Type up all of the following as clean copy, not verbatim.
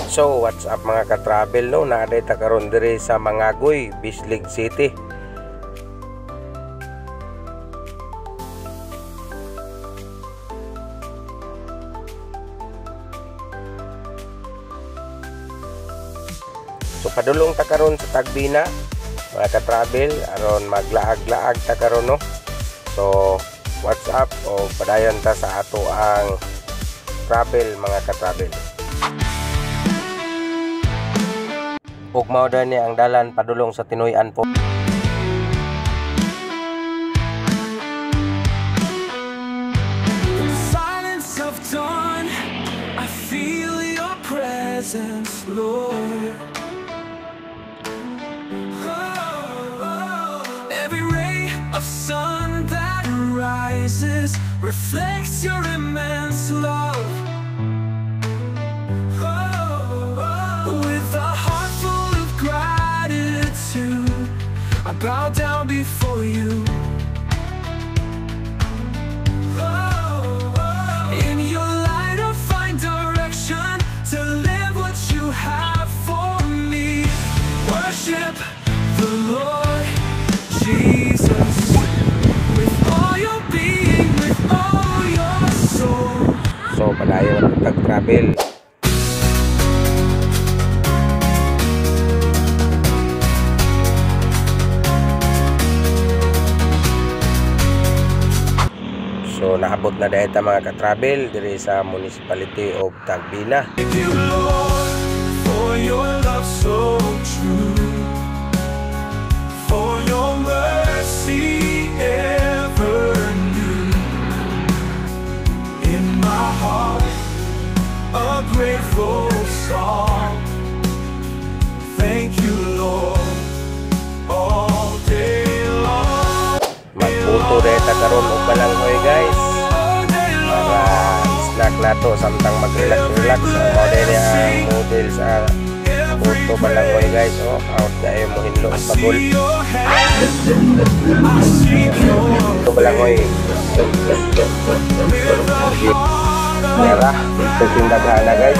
So what's up mga ka-travel, no? Naaday ta karon diri sa Mangagoy, Bislig City. So padulong ta karon sa Tagbina mga ka-travel, aron maglaag-laag ta karon, no? So what's up, o padayon ta sa ato ang travel mga ka-travel. Ug mao ni ang dalan padulong sa Tinuy-an po. Silence of dawn, I feel your presence, Lord. Every ray of sun that rises reflects your immense love. With a heart full of gratitude, I bow down before you. In your light I find direction to live what you have for me. Worship the Lord Jesus with all your being, with all your soul. So padayon ang tag-travel. So naabot na dahil ta mga ka-travel diri sa Municipality of Tagbina. Thank you, Lord, for your love so true, for your mercy ever new. In my heart, a grateful song. Thank you, Lord, all day long. Magputo dahil ta karon og balanghoy guys, para snack nato samtang mag-relax. So model ang model sa puto balanghoy guys. Oh, out kayo mo hinlo ang bagol. Puto balanghoy. Mera, pagtindaghan na guys.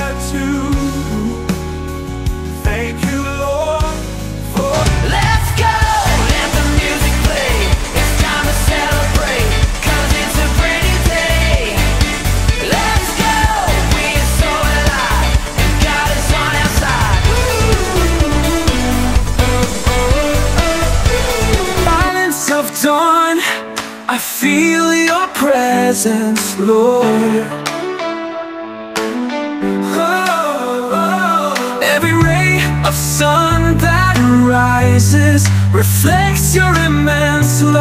Dawn, I feel your presence, Lord. Every ray of sun that rises reflects your immense love.